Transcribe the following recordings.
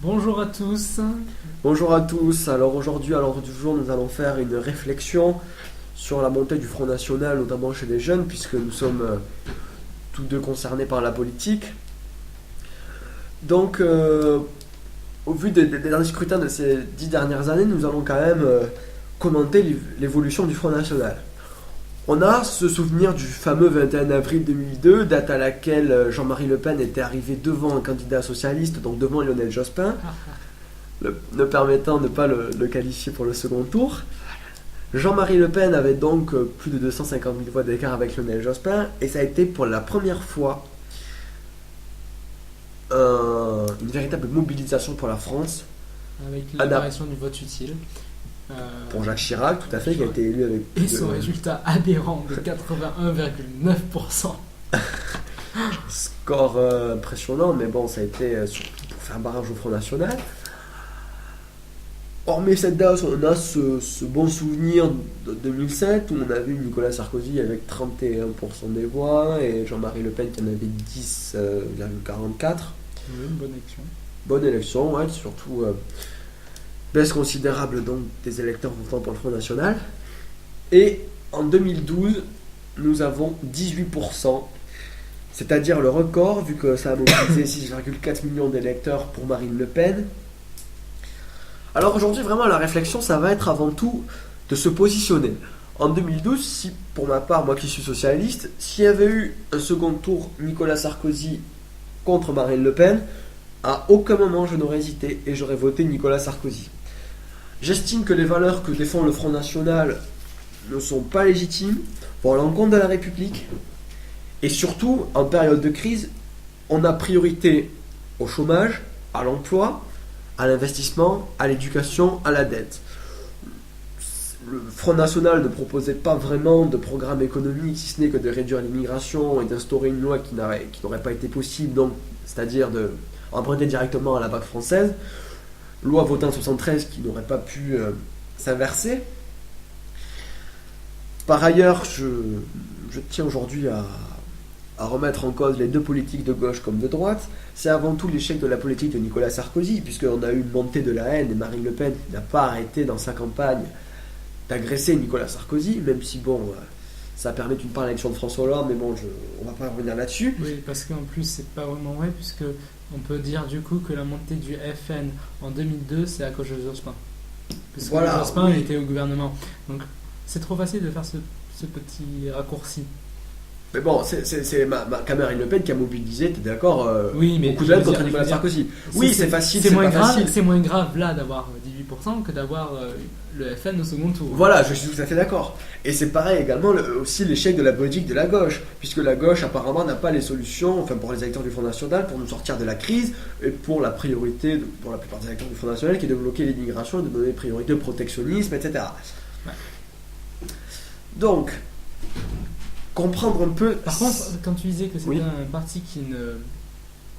Bonjour à tous. Bonjour à tous, alors aujourd'hui à l'ordre du jour nous allons faire une réflexion sur la montée du Front National, notamment chez les jeunes, puisque nous sommes tous deux concernés par la politique. Donc au vu des derniers scrutins de ces 10 dernières années, nous allons quand même commenter l'évolution du Front National. On a ce souvenir du fameux 21 avril 2002, date à laquelle Jean-Marie Le Pen était arrivé devant un candidat socialiste, donc devant Lionel Jospin, ne permettant de ne pas le qualifier pour le second tour. Jean-Marie Le Pen avait donc plus de 250 000 voix d'écart avec Lionel Jospin, et ça a été pour la première fois une véritable mobilisation pour la France. Avec l'apparition du vote utile. Pour Jacques Chirac, tout à fait, qui a été élu avec... Et son résultat aberrant de 81,9%. Score impressionnant, mais bon, ça a été surtout pour faire barrage au Front National. Hormis cette date, on a ce bon souvenir de 2007 où on a vu Nicolas Sarkozy avec 31% des voix et Jean-Marie Le Pen qui en avait 10,44. Oui, une bonne élection. Bonne élection, ouais, surtout baisse considérable donc des électeurs votant pour le Front National. Et en 2012, nous avons 18%, c'est-à-dire le record, vu que ça a mobilisé 6,4 millions d'électeurs pour Marine Le Pen. Alors aujourd'hui, vraiment, la réflexion, ça va être avant tout de se positionner. En 2012, si pour ma part, moi qui suis socialiste, s'il y avait eu un second tour Nicolas Sarkozy contre Marine Le Pen, à aucun moment je n'aurais hésité et j'aurais voté Nicolas Sarkozy. J'estime que les valeurs que défend le Front National ne sont pas légitimes, vont à l'encontre de la République, et surtout, en période de crise, on a priorité au chômage, à l'emploi, à l'investissement, à l'éducation, à la dette. Le Front National ne proposait pas vraiment de programme économique, si ce n'est que de réduire l'immigration et d'instaurer une loi qui n'aurait pas été possible, donc, c'est-à-dire d'emprunter directement à la Banque française. Loi votée en 1973 qui n'aurait pas pu s'inverser. Par ailleurs, je tiens aujourd'hui à remettre en cause les deux politiques de gauche comme de droite. C'est avant tout l'échec de la politique de Nicolas Sarkozy, puisqu'on a eu une montée de la haine et Marine Le Pen n'a pas arrêté dans sa campagne d'agresser Nicolas Sarkozy, même si bon, ça permet d'une part l'élection de François Hollande, mais bon, on va pas revenir là-dessus. Oui, parce qu'en plus, c'est pas vraiment vrai, puisque on peut dire du coup que la montée du FN en 2002, c'est à cause de Jospin. Parce que Voilà, Jospin oui. était au gouvernement. Donc c'est trop facile de faire ce petit raccourci. Mais bon, c'est Marine Le Pen qui a mobilisé, t'es d'accord, Oui, mais beaucoup de je veux haine contre dire, Nicolas Sarkozy. Oui, c'est facile, c'est moins pas grave, facile. c'est moins grave là d'avoir 18% que d'avoir le FN au second tour. Voilà, je suis tout à fait d'accord. Et c'est pareil également aussi l'échec de la politique de la gauche, puisque la gauche apparemment n'a pas les solutions, enfin pour les électeurs du Front National, pour nous sortir de la crise, et pour la priorité, pour la plupart des électeurs du Front National, qui est de bloquer l'immigration et de donner priorité au protectionnisme, etc. Ouais. Donc, comprendre un peu... Par contre, quand tu disais que c'était Oui. un parti qui ne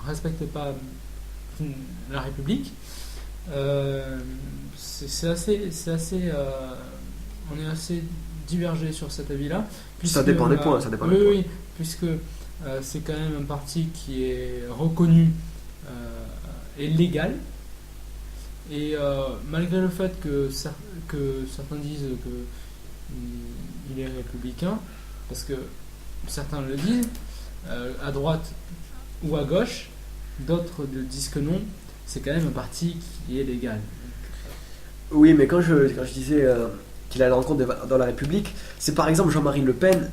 respecte pas la République, c'est assez on est assez divergé sur cet avis-là. Ça dépend des points, ça dépend des oui, points. oui, puisque c'est quand même un parti qui est reconnu et légal. Et malgré le fait que certains disent qu'il est républicain, parce que certains le disent, à droite ou à gauche, d'autres disent que non, c'est quand même un parti qui est légal. Oui, mais quand je disais qu'il allait à l'encontre dans la République, c'est par exemple Jean-Marie Le Pen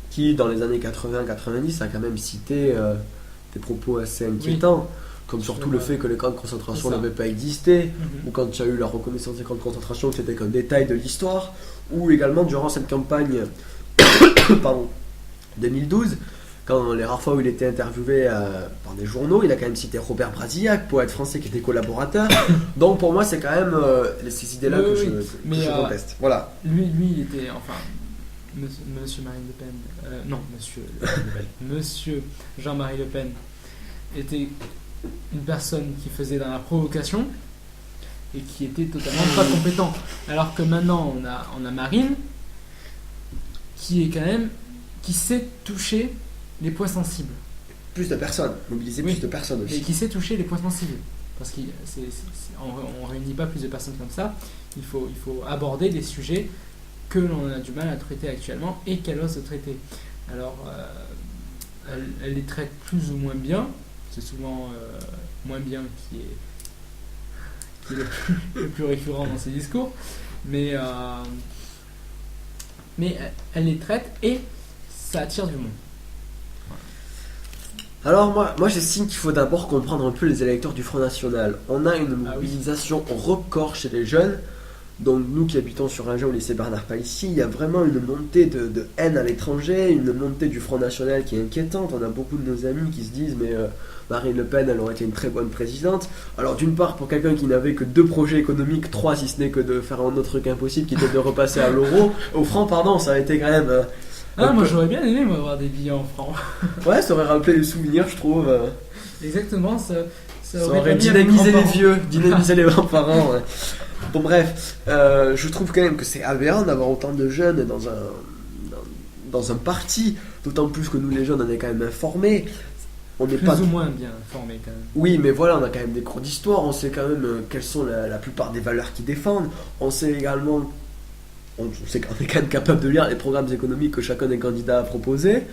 qui, dans les années 80-90, a quand même cité des propos assez inquiétants, comme surtout le fait que les camps de concentration n'avaient pas existé, ou quand il y a eu la reconnaissance des camps de concentration, que c'était qu'un détail de l'histoire, ou également durant cette campagne 2012, quand les rares fois où il était interviewé par des journaux, il a quand même cité Robert Brasillac, poète français qui était collaborateur. Donc pour moi, c'est quand même ces idées-là que je conteste. Voilà. Lui, il était, enfin, Monsieur Marine Le Pen, non, Monsieur Jean-Marie Le Pen était une personne qui faisait dans la provocation et qui était totalement pas compétent. Alors que maintenant, on a Marine qui est quand même, qui sait toucher les points sensibles. Plus de personnes, mobiliser plus de personnes aussi. Et qui sait toucher les points sensibles. parce qu'on ne réunit pas plus de personnes comme ça. Il faut aborder des sujets que l'on a du mal à traiter actuellement et qu'elle ose traiter. Alors, elle les traite plus ou moins bien. C'est souvent moins bien qui est le plus récurrent dans ses discours. Mais elle les traite et ça attire du monde. Alors moi j'estime qu'il faut d'abord comprendre un peu les électeurs du Front National. On a une mobilisation record chez les jeunes. Donc nous qui habitons sur Agen au lycée Bernard Palissy, il y a vraiment une montée de haine à l'étranger, une montée du Front National qui est inquiétante. On a beaucoup de nos amis qui se disent mais Marine Le Pen elle aurait été une très bonne présidente. Alors d'une part pour quelqu'un qui n'avait que 2 projets économiques, 3 si ce n'est que de faire un autre truc impossible qui était de repasser à l'euro, au franc pardon, ça a été quand même... moi j'aurais bien aimé avoir des billets en francs. Ouais, ça aurait rappelé les souvenirs je trouve. Exactement, ça aurait dynamisé les vieux, dynamisé les grands-parents. Ouais. Bon bref, je trouve quand même que c'est aberrant d'avoir autant de jeunes dans un parti, d'autant plus que nous les jeunes on est quand même informés. On n'est plus ou moins bien informés quand même. Oui mais voilà, on a quand même des cours d'histoire, on sait quand même quelles sont la plupart des valeurs qu'ils défendent, on sait également, on sait qu'on est quand même capable de lire les programmes économiques que chacun des candidats a proposés.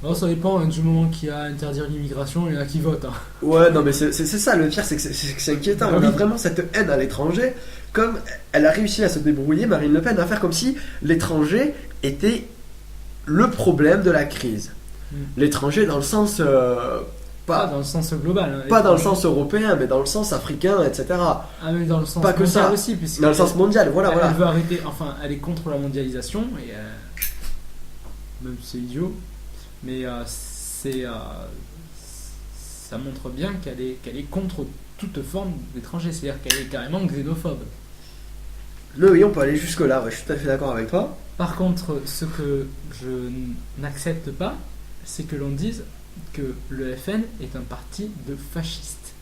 Alors ça dépend du moment qu'il y a à interdire l'immigration, il y en a qui votent. Hein. Ouais, non mais c'est ça, le pire c'est que c'est inquiétant, on a vraiment cette haine à l'étranger, comme elle a réussi à se débrouiller, Marine Le Pen, à faire comme si l'étranger était le problème de la crise. L'étranger dans le sens... pas dans le sens global. Pas dans le sens européen, mais dans le sens africain, etc. Ah mais dans le sens pas que mondial ça. aussi. Dans le sens mondial, voilà. Elle veut arrêter, enfin elle est contre la mondialisation, et même si c'est idiot. Mais ça montre bien qu'elle est contre toute forme d'étranger, c'est-à-dire qu'elle est carrément xénophobe. Mais oui, on peut aller jusque là, ouais, je suis tout à fait d'accord avec toi. Par contre, ce que je n'accepte pas, c'est que l'on dise que le FN est un parti de fascistes.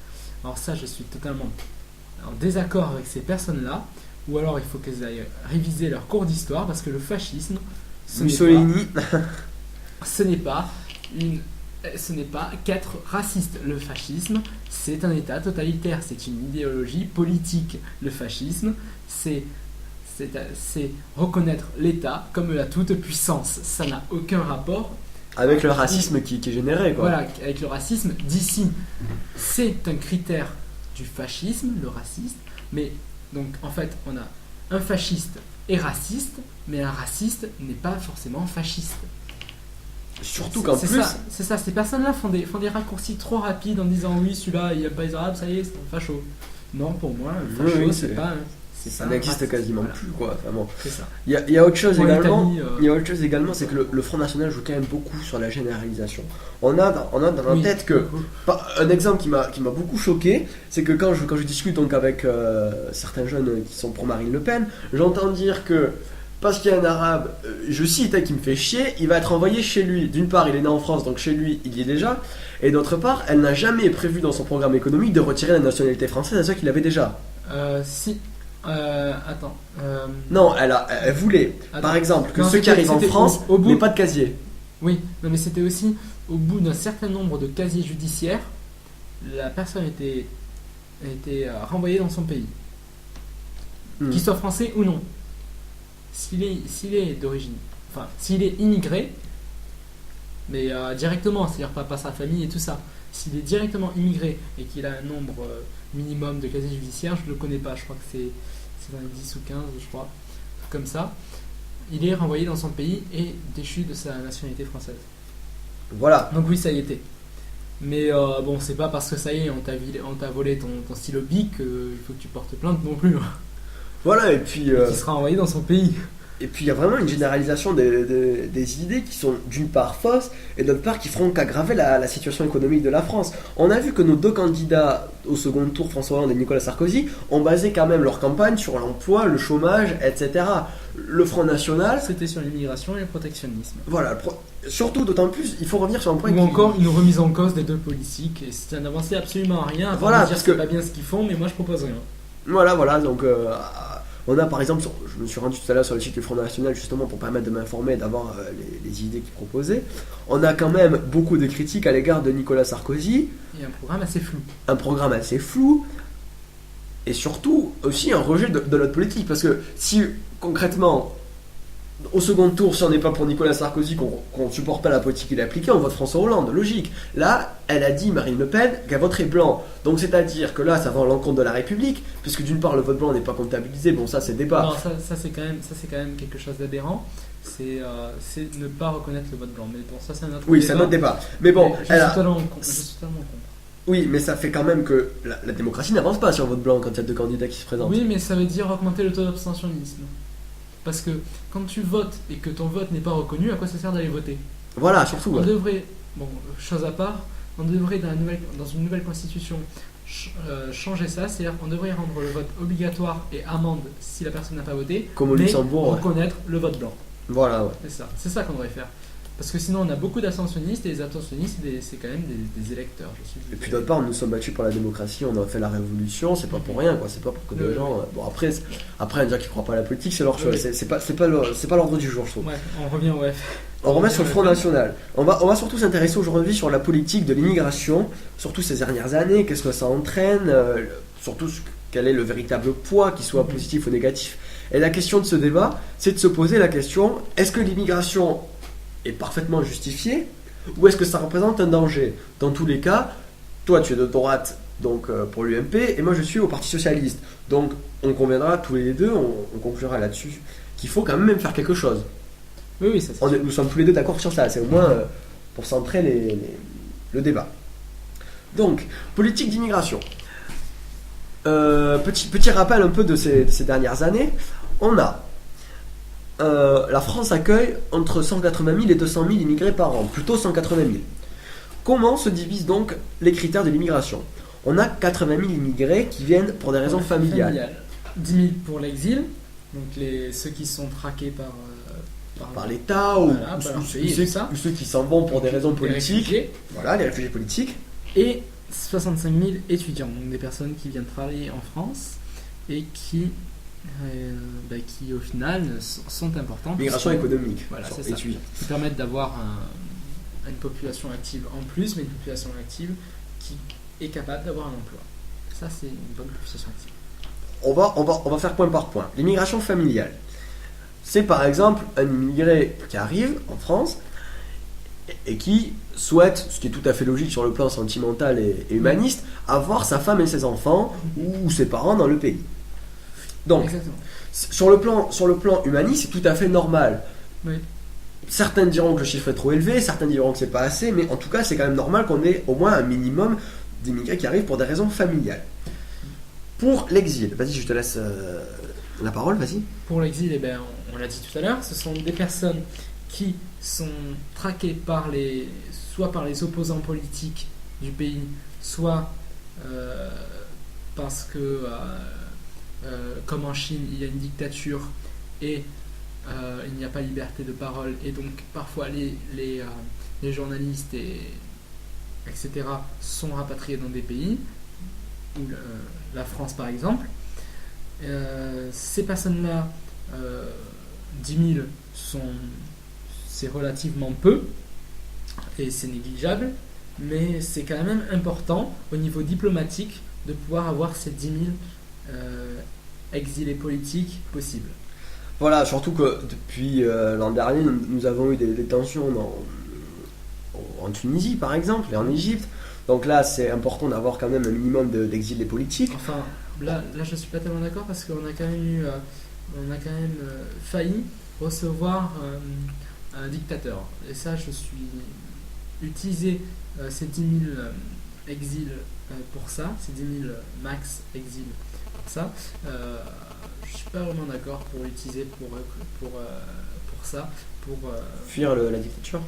Alors ça, je suis totalement en désaccord avec ces personnes-là, ou alors il faut qu'elles aillent réviser leur cours d'histoire, parce que le fascisme, Mussolini... ce n'est pas qu'être raciste. Le fascisme, c'est un état totalitaire, c'est une idéologie politique. Le fascisme, c'est reconnaître l'État comme la toute-puissance. Ça n'a aucun rapport avec le racisme qui est généré, quoi. Voilà, avec le racisme d'ici. C'est un critère du fascisme, le racisme. Mais donc, en fait, on a un fasciste et raciste, mais un raciste n'est pas forcément fasciste. Surtout qu'en plus... C'est ça, ces personnes-là font des raccourcis trop rapides en disant oui, celui-là, il n'aime pas les arabes, ça y est, c'est un facho. Non, pour moi, un facho, c'est pas... Ça n'existe quasiment plus, quoi. Vraiment. C'est ça. Il y a autre chose également. Italie, Il y a autre chose également, c'est que le Front National joue quand même beaucoup sur la généralisation. On a dans la tête que un exemple qui m'a beaucoup choqué, c'est que quand je discute donc avec certains jeunes qui sont pour Marine Le Pen, j'entends dire que parce qu'il y a un arabe, je cite, qui me fait chier, il va être envoyé chez lui. D'une part, il est né en France, donc chez lui, il y est déjà. Et d'autre part, elle n'a jamais prévu dans son programme économique de retirer la nationalité française à ceux qui l'avaient déjà. Si. Attends. Non, elle voulait, par exemple, que ceux qui arrivent en France n'aient pas de casier. Oui, non, mais c'était aussi au bout d'un certain nombre de casiers judiciaires, la personne était renvoyée dans son pays, qu'il soit français ou non. S'il est d'origine, enfin, s'il est immigré, mais directement, c'est-à-dire pas sa famille et tout ça. S'il est directement immigré et qu'il a un nombre minimum de casiers judiciaires, je ne le connais pas, je crois que c'est dans les 10 ou 15, je crois, comme ça, il est renvoyé dans son pays et déchu de sa nationalité française. Voilà. Donc oui, ça y était. Mais bon, c'est pas parce que ça y est, on t'a volé ton stylo bic qu'il faut que tu portes plainte non plus. Voilà, et puis... qui sera envoyé dans son pays. Et puis il y a vraiment une généralisation des idées qui sont d'une part fausses et d'autre part qui feront qu'aggraver la situation économique de la France. On a vu que nos deux candidats au second tour, François Hollande et Nicolas Sarkozy, ont basé quand même leur campagne sur l'emploi, le chômage, etc. Le Front National... C'était sur l'immigration et le protectionnisme. Voilà, surtout d'autant plus, il faut revenir sur un point ou encore une remise en cause des deux politiques, et c'est un avancé absolument à rien. Voilà, parce que c'est pas bien ce qu'ils font, mais moi je propose rien. Voilà, donc... on a par exemple, je me suis rendu tout à l'heure sur le site du Front National justement pour permettre de m'informer et d'avoir les idées qu'il proposait. On a quand même beaucoup de critiques à l'égard de Nicolas Sarkozy. Et un programme assez flou. Un programme assez flou, et surtout aussi un rejet de notre politique. Parce que si concrètement, au second tour, si on n'est pas pour Nicolas Sarkozy, qu'on ne supporte pas la politique qu'il a appliquée, on vote François Hollande, logique. Là, elle a dit, Marine Le Pen, qu'elle voterait blanc. Donc c'est-à-dire que là, ça va à l'encontre de la République, puisque d'une part, le vote blanc n'est pas comptabilisé, bon ça c'est débat. Non, ça c'est quand même quelque chose d'aberrant. C'est ne pas reconnaître le vote blanc. Mais bon, ça c'est un autre Oui, débat. c'est un autre débat. Mais bon, je suis totalement contre. Oui, mais ça fait quand même que la démocratie n'avance pas sur le vote blanc quand il y a deux candidats qui se présentent. Oui, mais ça veut dire augmenter le taux d'abstentionnisme. Parce que quand tu votes et que ton vote n'est pas reconnu, à quoi ça sert d'aller voter? Voilà, surtout. On devrait, bon, chose à part, on devrait dans une nouvelle constitution changer ça, c'est-à-dire qu'on devrait rendre le vote obligatoire et amende si la personne n'a pas voté, Comme au mais Luxembourg. reconnaître le vote blanc. Voilà, ouais. C'est ça qu'on devrait faire. Parce que sinon on a beaucoup d'abstentionnistes et les abstentionnistes c'est quand même des électeurs. Et puis d'autre part, nous nous sommes battus pour la démocratie, on a fait la révolution, c'est pas pour rien, quoi. C'est pas pour que des gens. Bon, après un dire qui croit pas à la politique, c'est leur choix. Oui. C'est pas l'ordre du jour, je trouve. Ouais, on revient au F. On remet sur le Front National. On va surtout s'intéresser aujourd'hui sur la politique de l'immigration, surtout ces dernières années, qu'est-ce que ça entraîne, surtout quel est le véritable poids, qu'il soit positif ou négatif. Et la question de ce débat, c'est de se poser la question, est-ce que l'immigration est parfaitement justifiée ou est-ce que ça représente un danger? Dans tous les cas, toi tu es de droite donc pour l'UMP et moi je suis au Parti Socialiste. Donc on conviendra tous les deux, on conclura là-dessus qu'il faut quand même faire quelque chose. Oui, ça Nous sommes tous les deux d'accord sur ça, c'est au moins pour centrer le débat. Donc, politique d'immigration. Petit rappel un peu de ces dernières années. On a la France accueille entre 180 000 et 200 000 immigrés par an, plutôt 180 000. Comment se divisent donc les critères de l'immigration? On a 80 000 immigrés qui viennent pour des raisons familiales. 10 000 pour l'exil, donc ceux qui sont traqués par l'État ou ceux qui s'en vont pour des raisons politiques. Voilà, les réfugiés politiques. Et 65 000 étudiants, donc des personnes qui viennent travailler en France et qui au final sont importantes. Migration économique. Voilà, c'est ça. Qui permettent d'avoir une population active en plus, mais une population active qui est capable d'avoir un emploi. Ça, c'est une bonne population active. On va faire point par point. L'immigration familiale. C'est par exemple un immigré qui arrive en France et qui souhaite, ce qui est tout à fait logique sur le plan sentimental et humaniste, avoir sa femme et ses enfants ou ses parents dans le pays. Donc, sur le plan humaniste, c'est tout à fait normal. Oui. Certains diront que le chiffre est trop élevé, certains diront que c'est pas assez, mais en tout cas, c'est quand même normal qu'on ait au moins un minimum d'immigrés qui arrivent pour des raisons familiales. Pour l'exil, vas-y, je te laisse la parole, vas-y. Pour l'exil, on l'a dit tout à l'heure, ce sont des personnes qui sont traquées soit par les opposants politiques du pays, soit parce que, comme en Chine, il y a une dictature et il n'y a pas liberté de parole, et donc parfois les journalistes etc. sont rapatriés dans des pays, ou la France par exemple. Ces personnes-là, 10 000 c'est relativement peu et c'est négligeable, mais c'est quand même important au niveau diplomatique de pouvoir avoir ces 10 000 exilés politiques possibles. Voilà, surtout que depuis l'an dernier, nous avons eu des tensions en Tunisie par exemple et en Égypte. Donc là, c'est important d'avoir quand même un minimum d'exilés politiques. Enfin, là, je suis pas tellement d'accord parce qu'on a quand même failli recevoir un dictateur. Et ça, je suis utilisé ces 10 000 exils pour ça, ces 10 000 max exils pour ça. Je suis pas vraiment d'accord pour l'utiliser pour ça, pour fuir la dictature.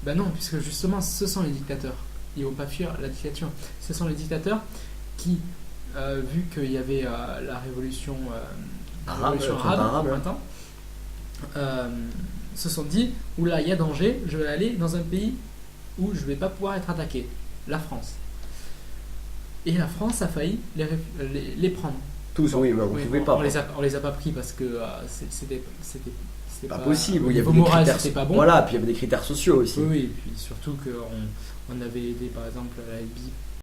Ben non, puisque justement, ce sont les dictateurs. Ils ne vont pas fuir la dictature. Ce sont les dictateurs qui, vu qu'il y avait la révolution arabe au printemps, se sont dit, oula, il y a danger, je vais aller dans un pays où je ne vais pas pouvoir être attaqué, la France. Et la France a failli les prendre. Tous, oui, mais on ne pouvait pas. On les a pas pris parce que c'était pas possible. Au il y avait niveau des moral, critères, c'était pas bon. Voilà, puis il y avait des critères sociaux aussi. Oui, et puis surtout qu'on avait aidé par exemple la Libye